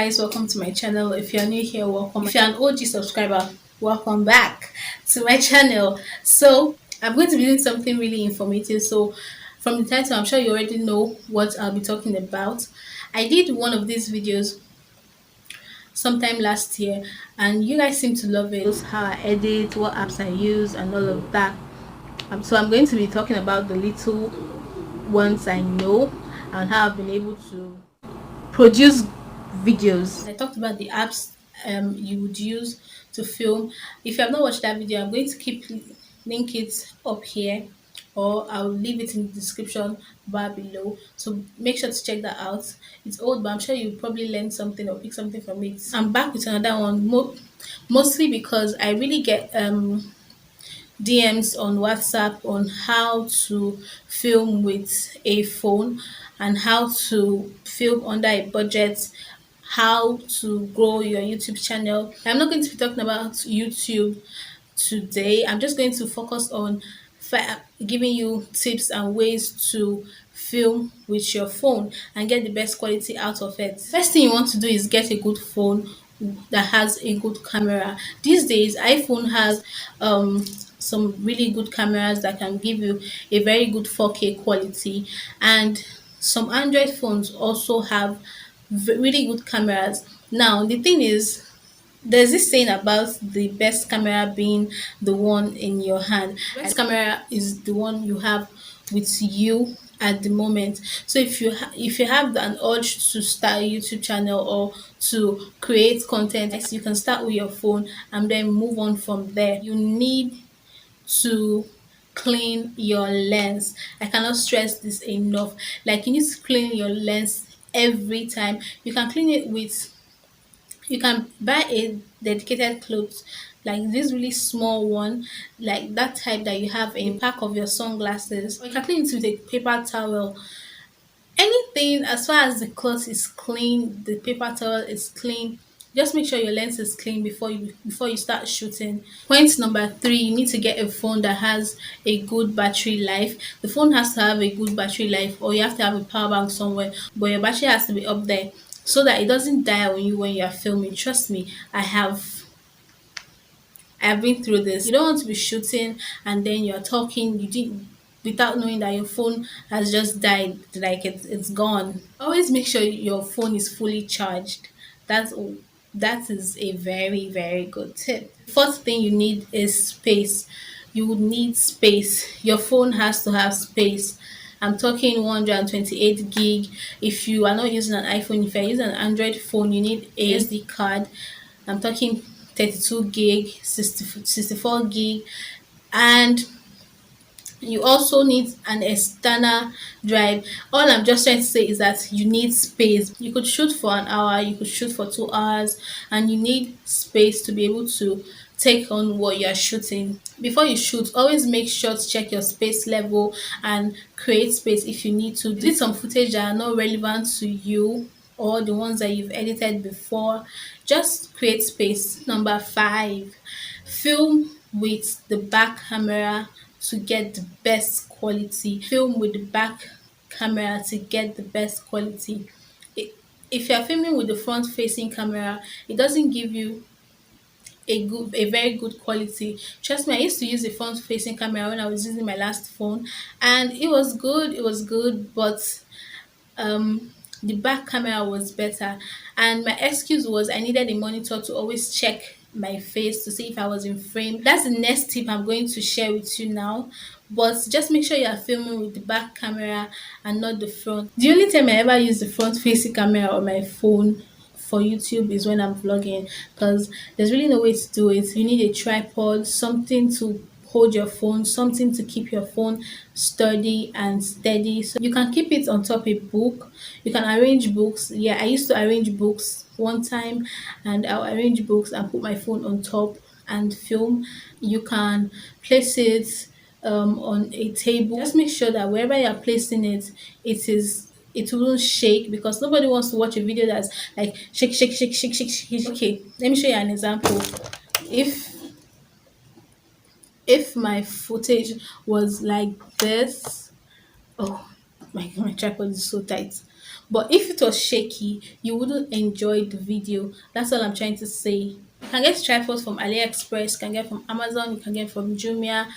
guys, welcome to my channel. If you're new here, welcome. If you're an OG subscriber, welcome back to my channel. So I'm going to be doing something really informative. So from the title, I'm sure you already know what I'll be talking about. I did one of these videos sometime last year and you guys seem to love it. How I edit, what apps I use and all of that. So I'm going to be talking about the little ones I know and how I've been able to produce videos. I talked about the apps you would use to film. If you have not watched that video, I'm going to keep link it up here, or I'll leave it in the description bar below. So make sure to check that out. It's old, but I'm sure you probably learned something or pick something from it. I'm back with another one, mostly because I really get DMs on WhatsApp on how to film with a phone and how to film under a budget, how to grow your YouTube channel. I'm not going to be talking about YouTube today. I'm just going to focus on giving you tips and ways to film with your phone and get the best quality out of it. First thing you want to do is get a good phone that has a good camera. These days, iPhone has some really good cameras that can give you a very good 4K quality, and some Android phones also have really good cameras. Now, the thing is, there's this saying about the best camera being the one in your hand. Best camera is the one you have with you at the moment. So if you have an urge to start a YouTube channel or to create content, you can start with your phone and then move on from there. You need to clean your lens. I cannot stress this enough. Like, you need to clean your lens every time. You can clean it with, you can buy a dedicated cloth, like this really small one, like that type that you have in pack of your sunglasses, or you can clean it with a paper towel. Anything, as far as the cloth is clean, the paper towel is clean, just make sure your lens is clean before you start shooting. Point number three, you need to get a phone that has a good battery life. The phone has to have a good battery life, or you have to have a power bank somewhere, but your battery has to be up there so that it doesn't die on you when you are filming. Trust me, I've been through this. You don't want to be shooting and then you're talking, you didn't, without knowing that your phone has just died, like it's gone. Always make sure your phone is fully charged. That's that is a very, very good tip. Fourth thing you need is space. You would need space. Your phone has to have space. I'm talking 128 gig. If you are not using an iPhone, if you're using an Android phone, you need a SD card. I'm talking 32 gig, 64 gig, and you also need an external drive. All I'm just trying to say is that you need space. You could shoot for an hour, you could shoot for 2 hours, and you need space to be able to take on what you're shooting. Before you shoot, always make sure to check your space level and create space if you need to. Delete some footage that are not relevant to you or the ones that you've edited before. Just create space. Number five, film with the back camera to get the best quality. Film with the back camera to get the best quality. If you're filming with the front facing camera, it doesn't give you a very good quality. Trust me, I used to use a front facing camera when I was using my last phone, and it was good, but the back camera was better, and my excuse was I needed a monitor to always check my face to see if I was in frame. That's the next tip I'm going to share with you now, but just make sure you are filming with the back camera and not the front. The only time I ever use the front facing camera on my phone for YouTube is when I'm vlogging, because there's really no way to do it. You need a tripod, something to hold your phone, something to keep your phone sturdy and steady. So you can keep it on top a book. You can arrange books. Yeah, I used to arrange books one time, and I'll arrange books and put my phone on top and film. You can place it on a table. Just make sure that wherever you're placing it, it won't shake, because nobody wants to watch a video that's like shake, shake, shake, shake, shake, shake. Okay, let me show you an example. If my footage was like this, oh my tripod is so tight. But if it was shaky, you wouldn't enjoy the video. That's all I'm trying to say. You can get tripods from AliExpress, you can get from Amazon, you can get from Jumia.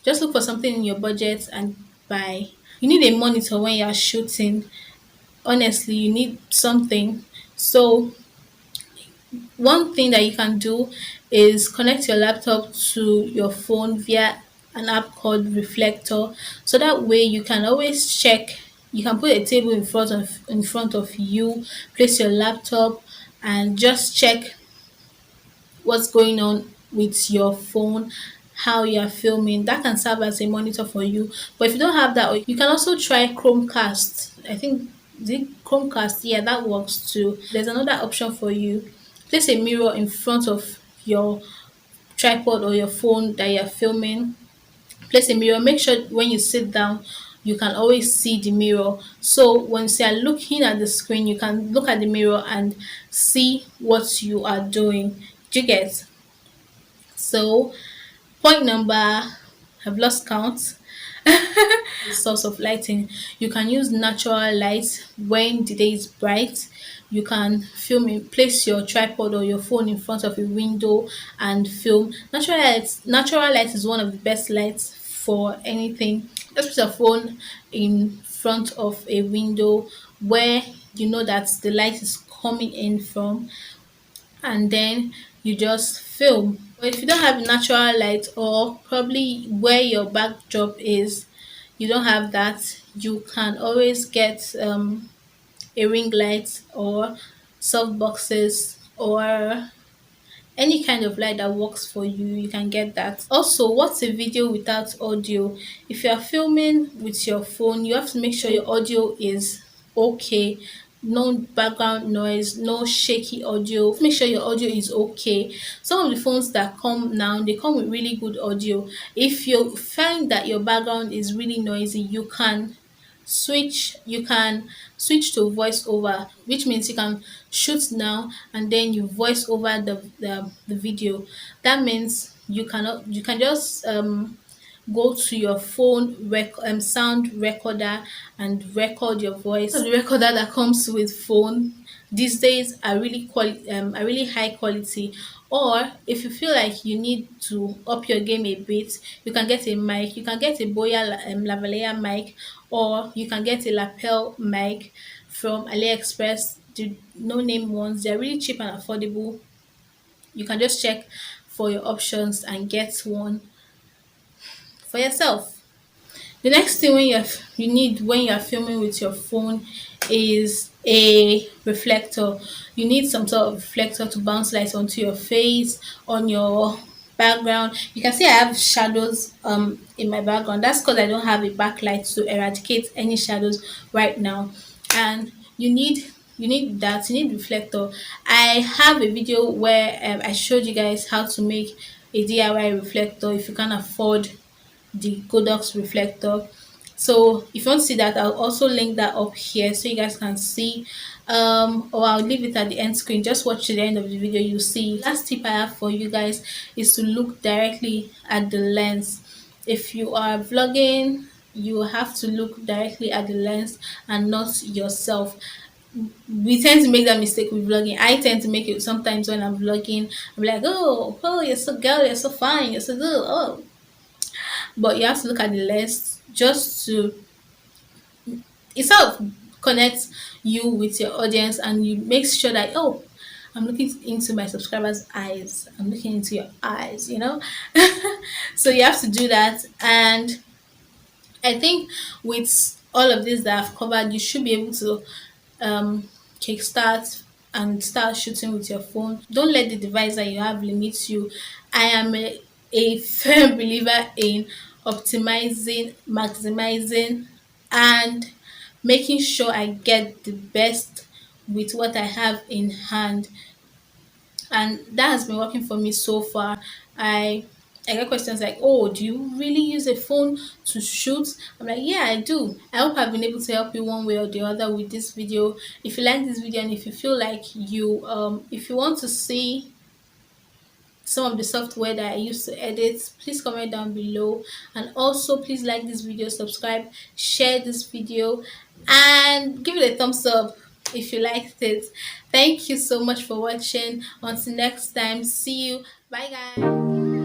Just look for something in your budget and buy. You need a monitor when you're shooting. Honestly, you need something. So one thing that you can do is connect your laptop to your phone via an app called Reflector. So that way you can always check. You can put a table in front of you, place your laptop, and just check what's going on with your phone, how you are filming. That can serve as a monitor for you. But if you don't have that, you can also try Chromecast. I think the Chromecast, yeah, that works too. There's another option for you. Place a mirror in front of your tripod or your phone that you're filming. Place a mirror. Make sure when you sit down, you can always see the mirror. So once you're looking at the screen, you can look at the mirror and see what you are doing. Do you get? So point number, I've lost count. Source of lighting. You can use natural light when the day is bright. You can film it, place your tripod or your phone in front of a window and film. Natural light is one of the best lights for anything. Just put your phone in front of a window where you know that the light is coming in from, and then you just film. But if you don't have natural light, or probably where your backdrop is, you don't have that, you can always get a ring light or soft boxes or any kind of light that works for you. You can get that. Also, what's a video without audio? If you are filming with your phone, you have to make sure your audio is okay. No background noise, no shaky audio. Make sure your audio is okay. Some of the phones that come now, they come with really good audio. If you find that your background is really noisy, you can switch to voice over, which means you can shoot now and then you voice over the video. That means you can just go to your phone sound recorder and record your voice. So the recorder that comes with phone these days are really high quality. Or if you feel like you need to up your game a bit, you can get a mic. You can get a lavalier mic, or you can get a lapel mic from AliExpress. The no name ones, they're really cheap and affordable. You can just check for your options and get one for yourself. The next thing you need when you're filming with your phone is a reflector. You need some sort of reflector to bounce light onto your face, on your background. You can see I have shadows in my background. That's because I don't have a backlight to eradicate any shadows right now. And you need reflector. I have a video where I showed you guys how to make a DIY reflector if you can't afford the Godox reflector. So if you want to see that, I'll also link that up here so you guys can see. Or I'll leave it at the end screen. Just watch to the end of the video, you'll see. Last tip I have for you guys is to look directly at the lens. If you are vlogging, you have to look directly at the lens and not yourself. We tend to make that mistake with vlogging. I tend to make it sometimes when I'm vlogging. I'm like, oh, you're so girl, you're so fine, you're so good. Oh, but you have to look at the lens just to itself connect you with your audience, and you make sure that, oh, I'm looking into my subscribers eyes, I'm looking into your eyes. So you have to do that. And I think with all of this that I've covered, you should be able to kickstart and start shooting with your phone. Don't let the device that you have limit you. I am a firm believer in optimizing, maximizing, and making sure I get the best with what I have in hand, and that has been working for me so far. I get questions like, oh, do you really use a phone to shoot? I'm like, yeah, I do. I hope I've been able to help you one way or the other with this video. If you like this video, and if you feel like if you want to see some of the software that I use to edit, please comment down below. And also please like this video, subscribe, share this video, and give it a thumbs up if you liked it. Thank you so much for watching. Until next time, see you. Bye guys.